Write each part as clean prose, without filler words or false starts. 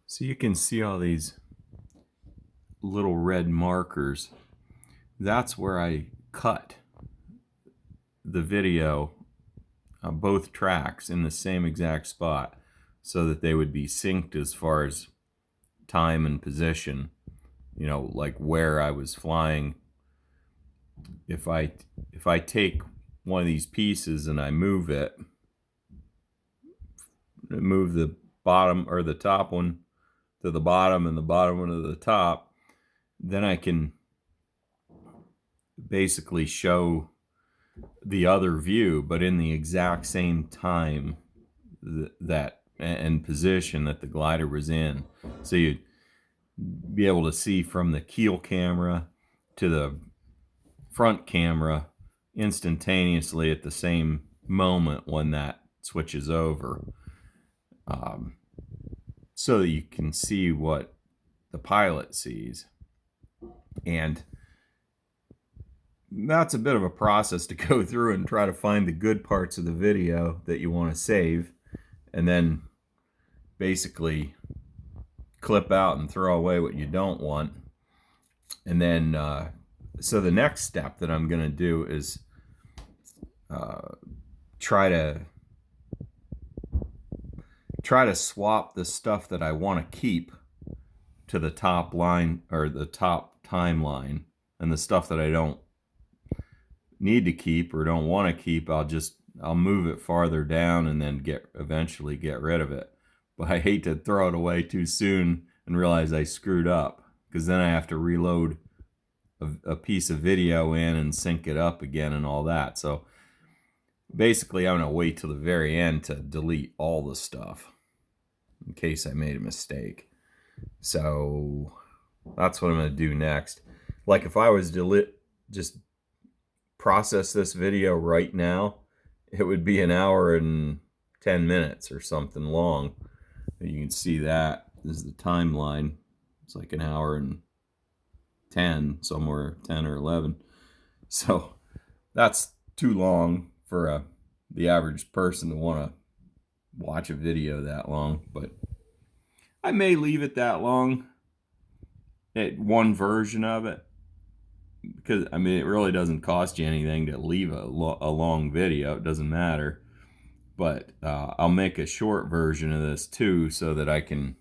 So you can see all these little red markers. That's where I cut the video, both tracks in the same exact spot, so that they would be synced as far as time and position, you know, like where I was flying. If I take one of these pieces and I move it, move the bottom or the top one to the bottom and the bottom one to the top, then I can basically show the other view, but in the exact same time that and position that the glider was in. So you'd be able to see from the keel camera to the front camera instantaneously at the same moment when that switches over, so that you can see what the pilot sees. And that's a bit of a process to go through and try to find the good parts of the video that you want to save, and then basically clip out and throw away what you don't want. And then so the next step that I'm going to do is try to swap the stuff that I want to keep to the top line or the top timeline, and the stuff that I don't need to keep or don't want to keep, I'll move it farther down and then eventually get rid of it. But I hate to throw it away too soon and realize I screwed up, because then I have to reload a piece of video in and sync it up again and all that. So basically I'm going to wait till the very end to delete all the stuff in case I made a mistake. So that's what I'm going to do next. Like if I was to just process this video right now, it would be 1 hour and 10 minutes or something long. You can see that this is the timeline. It's like 1 hour and 10, somewhere 10 or 11. So that's too long for the average person to want to watch a video that long. But I may leave it that long at one version of it, because I mean it really doesn't cost you anything to leave a long video. It doesn't matter. But I'll make a short version of this too, so that I can,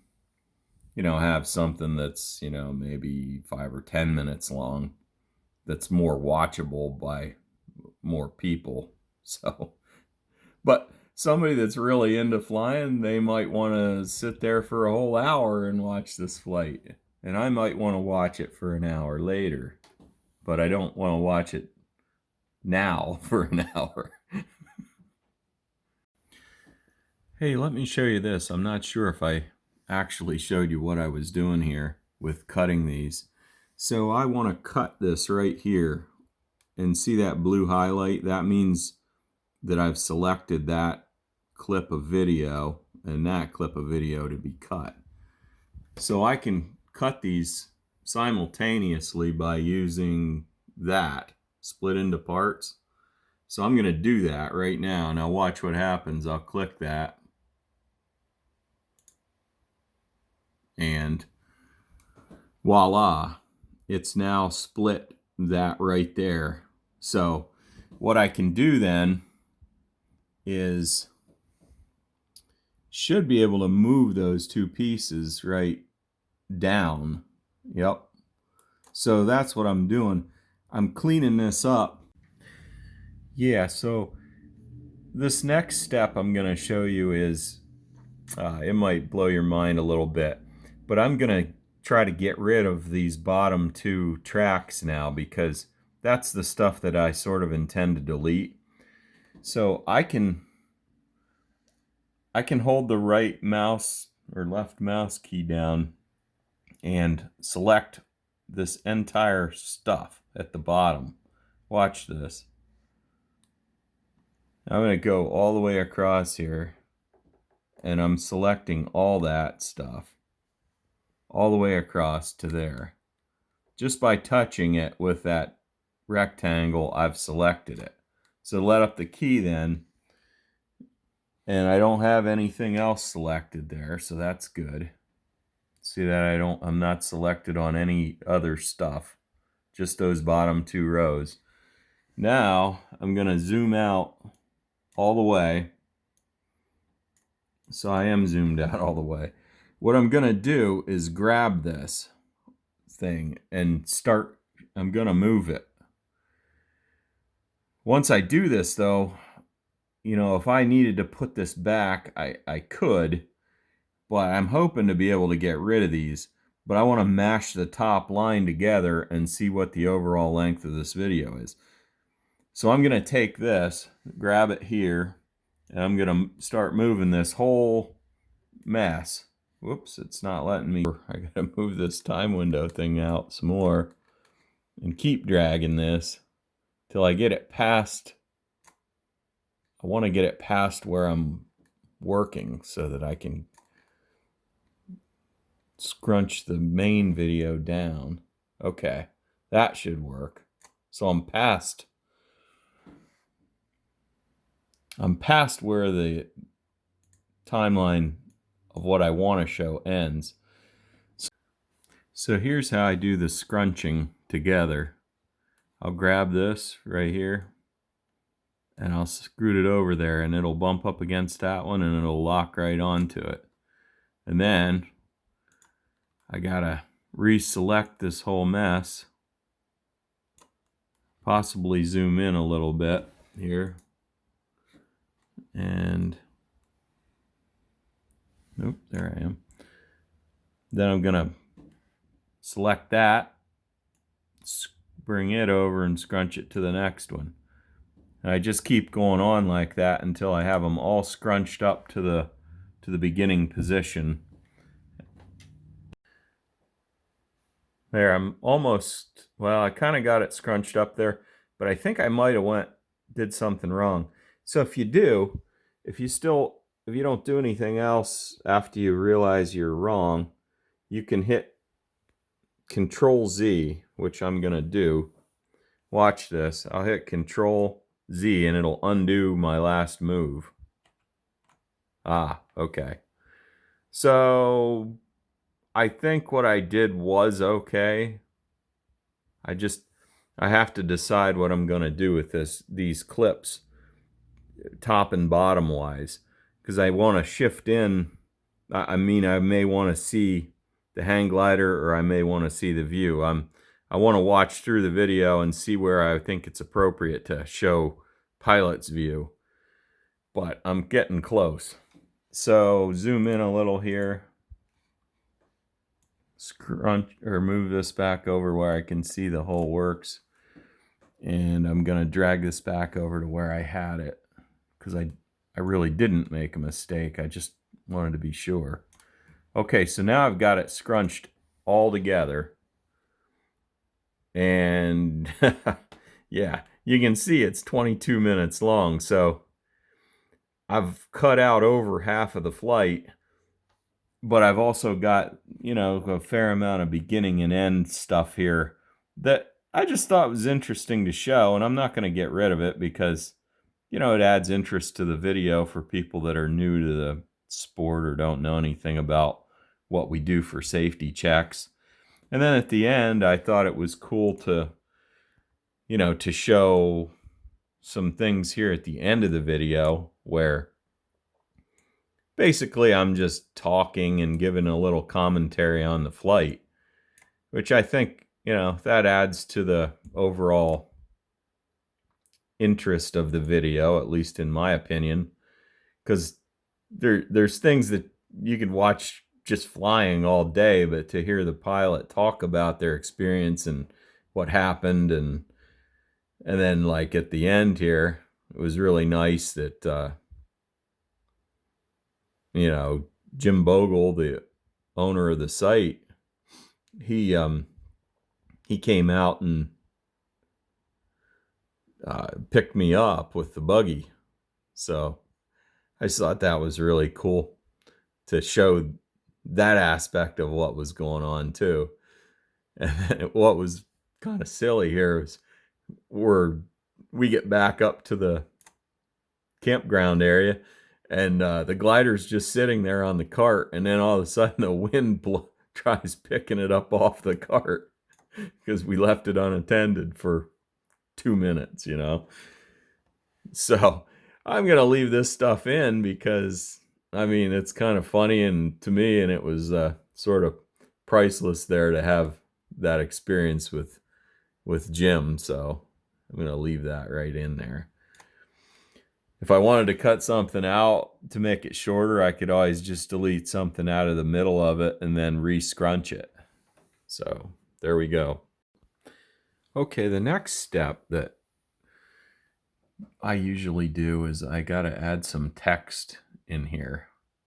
you know, have something that's, you know, maybe 5 or 10 minutes long, that's more watchable by more people. So, but somebody that's really into flying, they might want to sit there for a whole hour and watch this flight, and I might want to watch it for 1 hour later, but I don't want to watch it now for 1 hour. Hey, let me show you this. I'm not sure if I actually showed you what I was doing here with cutting these. So I want to cut this right here, and see that blue highlight? That means that I've selected that clip of video and that clip of video to be cut. So I can cut these simultaneously by using that, split into parts. So I'm going to do that right now. Now watch what happens. I'll click that, and voila, it's now split that right there. So what I can do then is should be able to move those two pieces right down. Yep. So that's what I'm doing. I'm cleaning this up. Yeah, so this next step I'm going to show you is, it might blow your mind a little bit, but I'm going to try to get rid of these bottom two tracks now, because that's the stuff that I sort of intend to delete. So I can hold the right mouse or left mouse key down and select this entire stuff at the bottom. Watch this. I'm going to go all the way across here, and I'm selecting all that stuff all the way across to there. Just by touching it with that rectangle, I've selected it. So let up the key then, and I don't have anything else selected there, so that's good. See that I'm not selected on any other stuff, just those bottom 2 rows. Now I'm going to zoom out all the way. So I am zoomed out all the way. What I'm going to do is grab this thing and I'm going to move it. Once I do this though, you know, if I needed to put this back, I could, but I'm hoping to be able to get rid of these. But I want to mash the top line together and see what the overall length of this video is. So I'm going to take this, grab it here, and I'm going to start moving this whole mess. Whoops, it's not letting me. I got to move this time window thing out some more and keep dragging this till I get it past. I want to get it past where I'm working so that I can scrunch the main video down. Okay, that should work. So I'm past where the timeline of what I want to show ends. So here's how I do the scrunching together. I'll grab this right here and I'll screw it over there, and it'll bump up against that one and it'll lock right onto it. And then I gotta reselect this whole mess, possibly zoom in a little bit here, and nope, there I am. Then I'm gonna select that, bring it over and scrunch it to the next one. And I just keep going on like that until I have them all scrunched up to the beginning position. There, I'm almost, well, I kind of got it scrunched up there, but I think I might have did something wrong. So if you don't do anything else after you realize you're wrong, you can hit Control Z, which I'm going to do. Watch this. I'll hit Control Z and it'll undo my last move. Ah, okay. So I think what I did was okay. I have to decide what I'm going to do with these clips, top and bottom wise, because I want to shift in. I may want to see the hang glider, or I may want to see the view. I want to watch through the video and see where I think it's appropriate to show pilot's view, but I'm getting close. So zoom in a little here, scrunch or move this back over where I can see the whole works, and I'm gonna drag this back over to where I had it, because I really didn't make a mistake. I just wanted to be sure. Okay, so now I've got it scrunched all together, and yeah, you can see it's 22 minutes long. So I've cut out over half of the flight, but I've also got, you know, a fair amount of beginning and end stuff here that I just thought was interesting to show, and I'm not going to get rid of it because, you know, it adds interest to the video for people that are new to the sport or don't know anything about what we do for safety checks. And then at the end, I thought it was cool to, you know, to show some things here at the end of the video where basically I'm just talking and giving a little commentary on the flight, which I think, you know, that adds to the overall interest of the video, at least in my opinion, because there's things that you could watch just flying all day, but to hear the pilot talk about their experience and what happened, and then like at the end here, it was really nice that you know, Jim Bogle, the owner of the site, he came out and picked me up with the buggy. So I just thought that was really cool to show that aspect of what was going on too. And what was kind of silly here is we get back up to the campground area, and the glider's just sitting there on the cart, and then all of a sudden the wind tries picking it up off the cart because we left it unattended for 2 minutes, you know. So I'm gonna leave this stuff in because I mean it's kind of funny and to me, and it was sort of priceless there to have that experience with Jim. So I'm gonna leave that right in there. If I wanted to cut something out to make it shorter, I could always just delete something out of the middle of it and then re-scrunch it. So there we go. Okay, the next step that I usually do is I gotta add some text in here.